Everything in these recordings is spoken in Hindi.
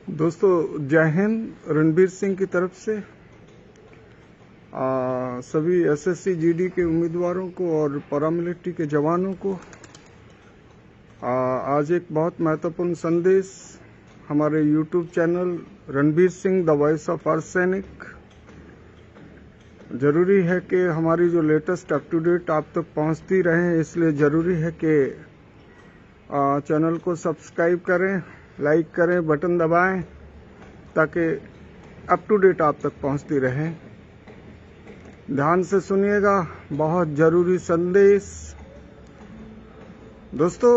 दोस्तों जय हिंद। रणबीर सिंह की तरफ से सभी एसएससी जीडी के उम्मीदवारों को और पैरामिलिट्री के जवानों को आज एक बहुत महत्वपूर्ण संदेश हमारे YouTube channel Ranbir Singh the voice of arsenic. जरूरी है कि हमारी जो लेटेस्ट अप टू डेट आप तक पहुंचती रहे, इसलिए जरूरी है कि चैनल को सब्सक्राइब करें, लाइक करें, बटन दबाएं ताकि अप टू डेट आप तक पहुंचती रहे। ध्यान से सुनिएगा, बहुत जरूरी संदेश। दोस्तों,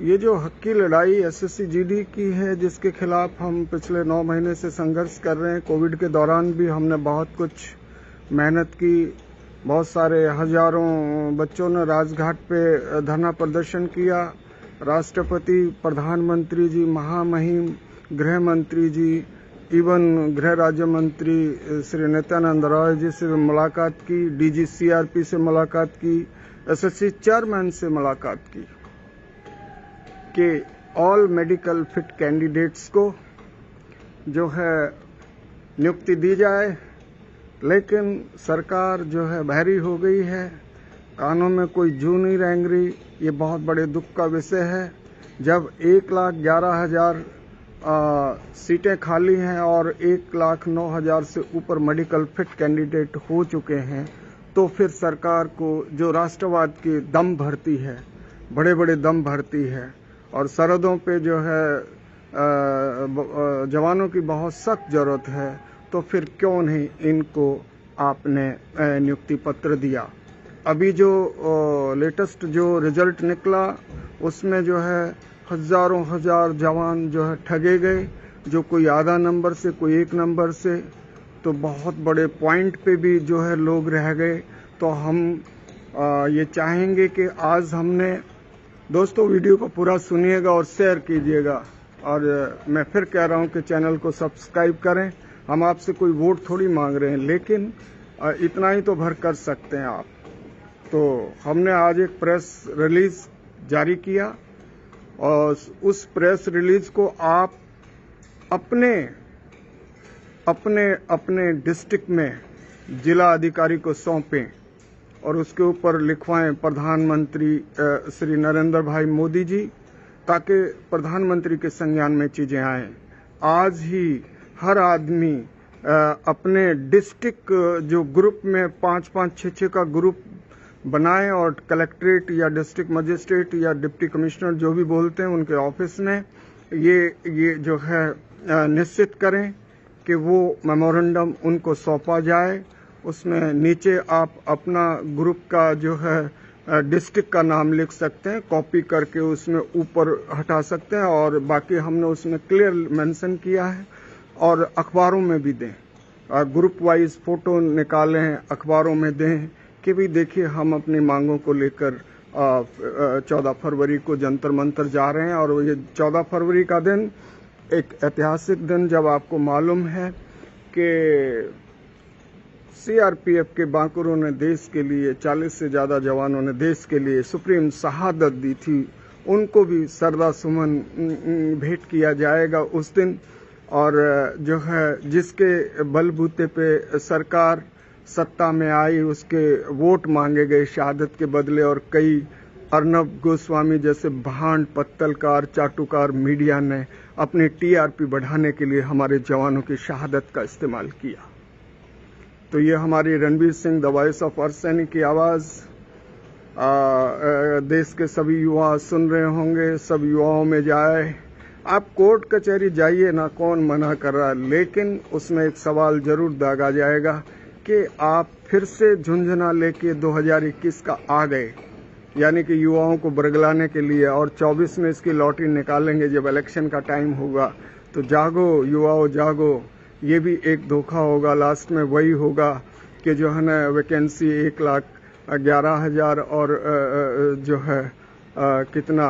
ये जो हक की लड़ाई एसएससी जीडी की है, जिसके खिलाफ हम पिछले 9 महीने से संघर्ष कर रहे हैं। कोविड के दौरान भी हमने बहुत कुछ मेहनत की। बहुत सारे हजारों बच्चों ने राजघाट पे धरना प्रदर्शन किया। राष्ट्रपति, प्रधानमंत्री जी, महामहिम गृह मंत्री जी, इवन गृह राज्य मंत्री श्री नित्यानंद राय जी से मुलाकात की, डीजी सीआरपी से मुलाकात की, एसएससी चेयरमैन से मुलाकात की कि ऑल मेडिकल फिट कैंडिडेट्स को जो है नियुक्ति दी जाए। लेकिन सरकार जो है बहरी हो गई है, कानों में कोई जू नहीं रेंग रही। ये बहुत बड़े दुख का विषय है। जब 1,11,000 सीटें खाली हैं और 1,09,000 से ऊपर मेडिकल फिट कैंडिडेट हो चुके हैं, तो फिर सरकार को जो राष्ट्रवाद की दम भरती है, बड़े बड़े दम भरती है, और सरहदों पे जो है जवानों की बहुत सख्त जरूरत है, तो फिर क्यों नहीं इनको आपने नियुक्ति पत्र दिया। अभी जो लेटेस्ट जो रिजल्ट निकला, उसमें जो है हजारों हजार जवान जो है ठगे गए, जो कोई आधा नंबर से, कोई 1 नंबर से, तो बहुत बड़े पॉइंट पे भी जो है लोग रह गए। तो हम ये चाहेंगे कि आज हमने, दोस्तों वीडियो को पूरा सुनिएगा और शेयर कीजिएगा। और मैं फिर कह रहा हूं कि चैनल को सब्सक्राइब करें। हम आपसे कोई वोट थोड़ी मांग रहे हैं, लेकिन इतना ही तो भर कर सकते हैं आप। तो हमने आज एक प्रेस रिलीज जारी किया और उस प्रेस रिलीज को आप अपने अपने अपने डिस्ट्रिक्ट में जिला अधिकारी को सौंपें और उसके ऊपर लिखवाएं प्रधानमंत्री श्री नरेंद्र भाई मोदी जी, ताकि प्रधानमंत्री के संज्ञान में चीजें आए। आज ही हर आदमी अपने डिस्ट्रिक्ट जो ग्रुप में 5-5, 6-6 का ग्रुप बनाए और कलेक्ट्रेट या डिस्ट्रिक्ट मजिस्ट्रेट या डिप्टी कमिश्नर जो भी बोलते हैं उनके ऑफिस में ये जो है निश्चित करें कि वो मेमोरेंडम उनको सौंपा जाए। उसमें नीचे आप अपना ग्रुप का जो है डिस्ट्रिक्ट का नाम लिख सकते हैं, कॉपी करके उसमें ऊपर हटा सकते हैं, और बाकी हमने उसमें क्लियर मेंशन किया है। और अखबारों में भी दें, ग्रुप वाइज फोटो निकालें, अखबारों में दें कि भी देखिए हम अपनी मांगों को लेकर 14 फरवरी को जंतर मंतर जा रहे हैं। और ये 14 फरवरी का दिन एक ऐतिहासिक दिन, जब आपको मालूम है कि सीआरपीएफ के बांकुरों ने देश के लिए, 40 से ज्यादा जवानों ने देश के लिए सुप्रीम शहादत दी थी, उनको भी श्रद्धा सुमन भेंट किया जाएगा उस दिन। और जो है जिसके बलबूते पे सरकार सत्ता में आई, उसके वोट मांगे गए शहादत के बदले, और कई अर्नब गोस्वामी जैसे भांड पत्तलकार, चाटुकार मीडिया ने अपनी टीआरपी बढ़ाने के लिए हमारे जवानों की शहादत का इस्तेमाल किया। तो ये हमारी Ranbir Singh the voice of arsenic की आवाज देश के सभी युवा सुन रहे होंगे। सब युवाओं में जाए। आप कोर्ट कचहरी जाइए ना, कौन मना कर रहा है, लेकिन उसमें एक सवाल जरूर दागा जाएगा कि आप फिर से झुंझुना लेके 2021 का आ गए, यानी कि युवाओं को बरगलाने के लिए, और 24 में इसकी लॉटरी निकालेंगे जब इलेक्शन का टाइम होगा। तो जागो युवाओं, जागो। ये भी एक धोखा होगा। लास्ट में वही होगा कि जो है ना वैकेंसी 1,11,000 और जो है कितना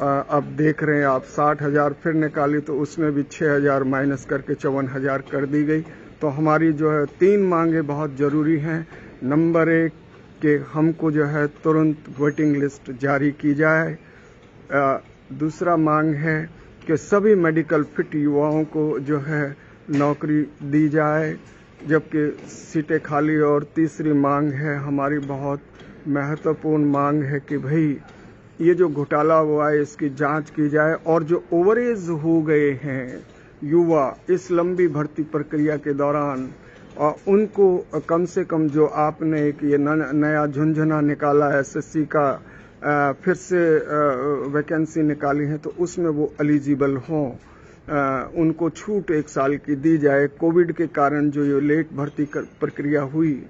अब देख रहे हैं आप 60,000 फिर निकाली, तो उसमें भी 6,000 माइनस करके 54,000 कर दी गई। तो हमारी जो है 3 मांगे बहुत जरूरी हैं। नंबर 1 कि हमको जो है तुरंत वोटिंग लिस्ट जारी की जाए। दूसरा मांग है कि सभी मेडिकल फिट युवाओं को जो है नौकरी दी जाए, जबकि सीटें खाली। और तीसरी मांग है हमारी, बहुत महत्वपूर्ण मांग है कि भाई ये जो घोटाला हुआ है इसकी जांच की जाए, और जो ओवरेज हो गए हैं युवा इस लंबी भर्ती प्रक्रिया के दौरान, उनको कम से कम जो आपने एक ये नया झुंझुना निकाला एसएससी का, फिर से वैकेंसी निकाली है, तो उसमें वो एलिजिबल हों, उनको छूट 1 साल की दी जाए। कोविड के कारण जो ये लेट भर्ती प्रक्रिया हुई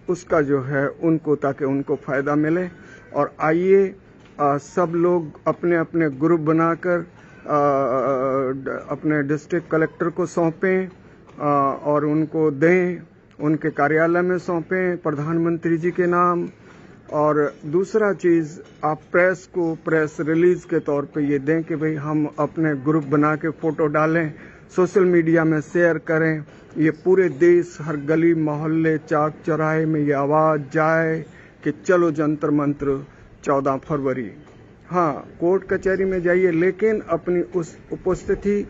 उसका जो है उनको, ताकि उनको फायदा मिले। और आइए सब लोग अपने अपने ग्रुप बनाकर अपने डिस्ट्रिक्ट कलेक्टर को सौंपें और उनको दें, उनके कार्यालय में सौंपें प्रधानमंत्री जी के नाम। और दूसरा चीज़, आप प्रेस को प्रेस रिलीज के तौर पे ये दें कि भाई हम अपने ग्रुप बना के फ़ोटो डालें, सोशल मीडिया में शेयर करें, ये पूरे देश हर गली मोहल्ले चौक चौराहे में ये आवाज़ जाए कि चलो जंतर मंत्र 14 फरवरी। हाँ, कोर्ट कचहरी में जाइए, लेकिन अपनी उस उपस्थिति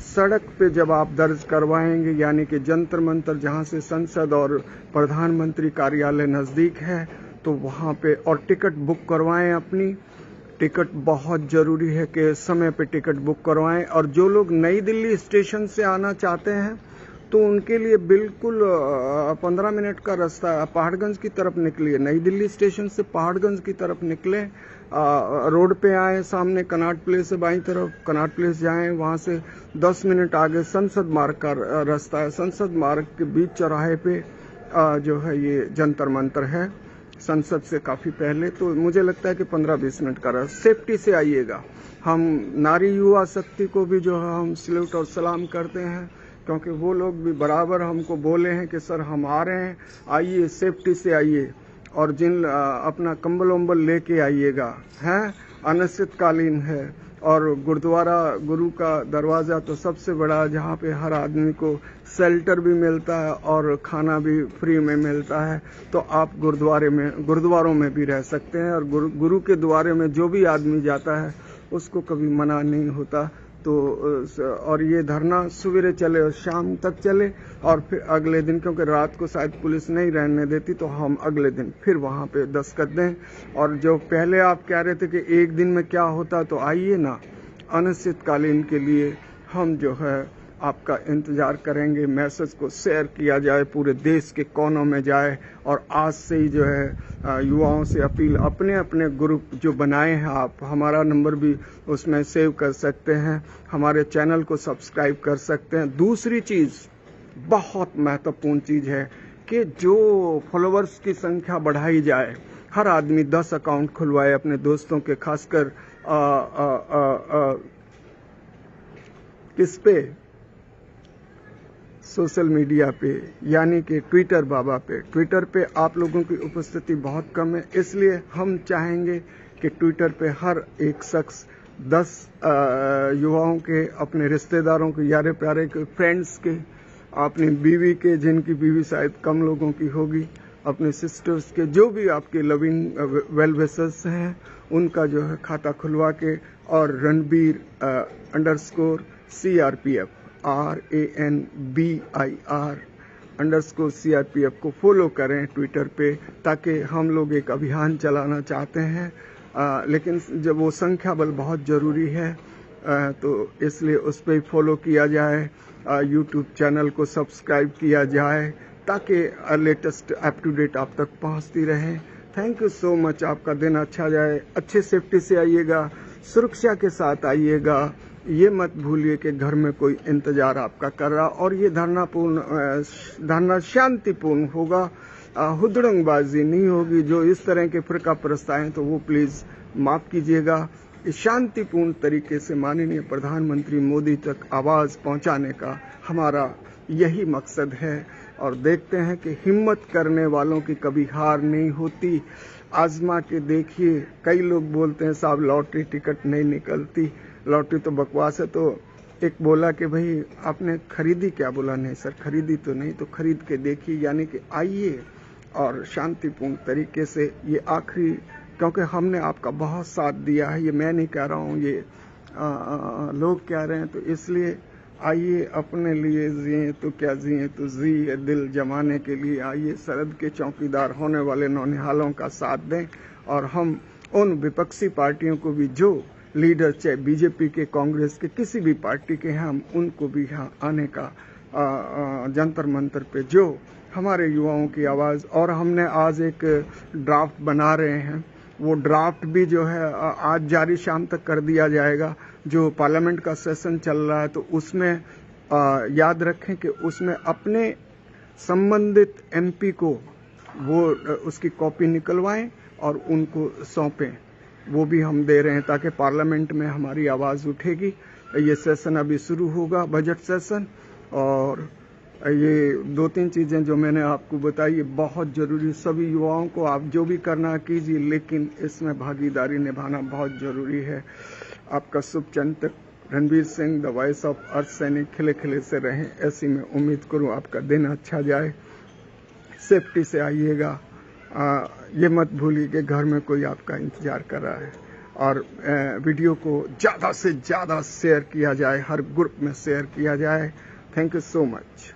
सड़क पे जब आप दर्ज करवाएंगे, यानी कि जंतर मंतर जहाँ से संसद और प्रधानमंत्री कार्यालय नज़दीक है, तो वहाँ पे, और टिकट बुक करवाएं अपनी। टिकट बहुत ज़रूरी है कि समय पे टिकट बुक करवाएं। और जो लोग नई दिल्ली स्टेशन से आना चाहते हैं तो उनके लिए बिल्कुल 15 मिनट का रास्ता है। पहाड़गंज की तरफ निकलिए, नई दिल्ली स्टेशन से पहाड़गंज की तरफ निकले, रोड पे आए, सामने कनॉट प्लेस है, बाईं तरफ कनॉट प्लेस जाएं, वहाँ से 10 मिनट आगे संसद मार्ग का रास्ता है। संसद मार्ग के बीच चौराहे पे जो है ये जंतर मंतर है, संसद से काफ़ी पहले। तो मुझे लगता है कि 15-20 मिनट का रास्ता, सेफ्टी से आइएगा। हम नारी युवा शक्ति को भी जो है हम सल्यूट और सलाम करते हैं, क्योंकि वो लोग भी बराबर हमको बोले हैं कि सर हम आ रहे हैं, आइए सेफ्टी से आइए, और जिन अपना कंबल वम्बल लेके आइएगा, हैं अनिश्चितकालीन है। और गुरुद्वारा, गुरु का दरवाज़ा तो सबसे बड़ा, जहाँ पे हर आदमी को शेल्टर भी मिलता है और खाना भी फ्री में मिलता है। तो आप गुरुद्वारों में भी रह सकते हैं, और गुरु के द्वारे में जो भी आदमी जाता है उसको कभी मना नहीं होता। तो और ये धरना सवेरे चले और शाम तक चले, और फिर अगले दिन, क्योंकि रात को शायद पुलिस नहीं रहने देती, तो हम अगले दिन फिर वहाँ पे दस्तखत दें। और जो पहले आप कह रहे थे कि एक दिन में क्या होता, तो आइए ना, अनिश्चितकालीन के लिए हम जो है आपका इंतजार करेंगे। मैसेज को शेयर किया जाए, पूरे देश के कोनों में जाए। और आज से ही जो है युवाओं से अपील, अपने अपने ग्रुप जो बनाए हैं आप, हमारा नंबर भी उसमें सेव कर सकते हैं, हमारे चैनल को सब्सक्राइब कर सकते हैं। दूसरी चीज़, बहुत महत्वपूर्ण चीज़ है कि जो फॉलोअर्स की संख्या बढ़ाई जाए, हर आदमी 10 अकाउंट खुलवाए अपने दोस्तों के, खासकर किस पे, सोशल मीडिया पे, यानी कि ट्विटर बाबा पे। ट्विटर पे आप लोगों की उपस्थिति बहुत कम है, इसलिए हम चाहेंगे कि ट्विटर पे हर एक शख्स 10 युवाओं के, अपने रिश्तेदारों के, यारे प्यारे के, फ्रेंड्स के, अपनी बीवी के, जिनकी बीवी शायद कम लोगों की होगी, अपने सिस्टर्स के, जो भी आपके लविंग वेल विशर्स हैं, उनका जो है खाता खुलवा के, और रणबीर _CRPF RANBIR_CRPF को फॉलो करें ट्विटर पे, ताकि हम लोग एक अभियान चलाना चाहते हैं, लेकिन जब वो संख्या बल बहुत ज़रूरी है, तो इसलिए उस पर फॉलो किया जाए, यूट्यूब चैनल को सब्सक्राइब किया जाए, ताकि लेटेस्ट अप टू डेट आप तक पहुंचती रहे। Thank you so much. आपका दिन अच्छा जाए, अच्छे सेफ्टी से आइएगा, सुरक्षा के साथ आइएगा। ये मत भूलिए कि घर में कोई इंतजार आपका कर रहा, और ये धरना शांतिपूर्ण होगा, हुदड़ंगबाजी नहीं होगी। जो इस तरह के फिरका प्रस्ताएं, तो वो प्लीज़ माफ़ कीजिएगा। शांतिपूर्ण तरीके से माननीय प्रधानमंत्री मोदी तक आवाज़ पहुंचाने का हमारा यही मकसद है। और देखते हैं कि हिम्मत करने वालों की कभी हार नहीं होती। आजमा के देखिए, कई लोग बोलते हैं साहब लॉटरी टिकट नहीं निकलती, लॉटरी तो बकवास है। तो एक बोला कि भाई आपने खरीदी क्या? बोला नहीं सर खरीदी तो नहीं, तो खरीद के देखिए। यानी कि आइए और शांतिपूर्ण तरीके से, ये आखिरी, क्योंकि हमने आपका बहुत साथ दिया है, ये मैं नहीं कह रहा हूँ, ये लोग कह रहे हैं। तो इसलिए आइए अपने लिए जिए तो क्या जिए तो जिए दिल जमाने के लिए, आइए सरहद के चौकीदार होने वाले नौनिहालों का साथ दें और हम उन विपक्षी पार्टियों को भी जो लीडर चाहे बीजेपी के, कांग्रेस के, किसी भी पार्टी के हैं, हम उनको भी यहाँ आने का जंतर मंतर पे जो हमारे युवाओं की आवाज़, और हमने आज एक ड्राफ्ट बना रहे हैं, वो ड्राफ्ट भी जो है आज जारी शाम तक कर दिया जाएगा। जो पार्लियामेंट का सेशन चल रहा है तो उसमें याद रखें कि उसमें अपने संबंधित एमपी को वो उसकी कॉपी निकलवाएं और उनको सौंपें। वो भी हम दे रहे हैं ताकि पार्लियामेंट में हमारी आवाज़ उठेगी। ये सेशन अभी शुरू होगा, बजट सेशन, और ये 2-3 चीज़ें जो मैंने आपको बताई ये बहुत ज़रूरी। सभी युवाओं को आप जो भी करना कीजिए, लेकिन इसमें भागीदारी निभाना बहुत ज़रूरी है। आपका शुभचिंतक Ranbir Singh, the voice of earth सैनिक। खिले खिले से रहें, ऐसी मैं उम्मीद करूं आपका दिन अच्छा जाए। सेफ्टी से आइएगा, ये मत भूलिए कि घर में कोई आपका इंतजार कर रहा है। और वीडियो को ज़्यादा से ज़्यादा शेयर किया जाए, हर ग्रुप में शेयर किया जाए। Thank you so much.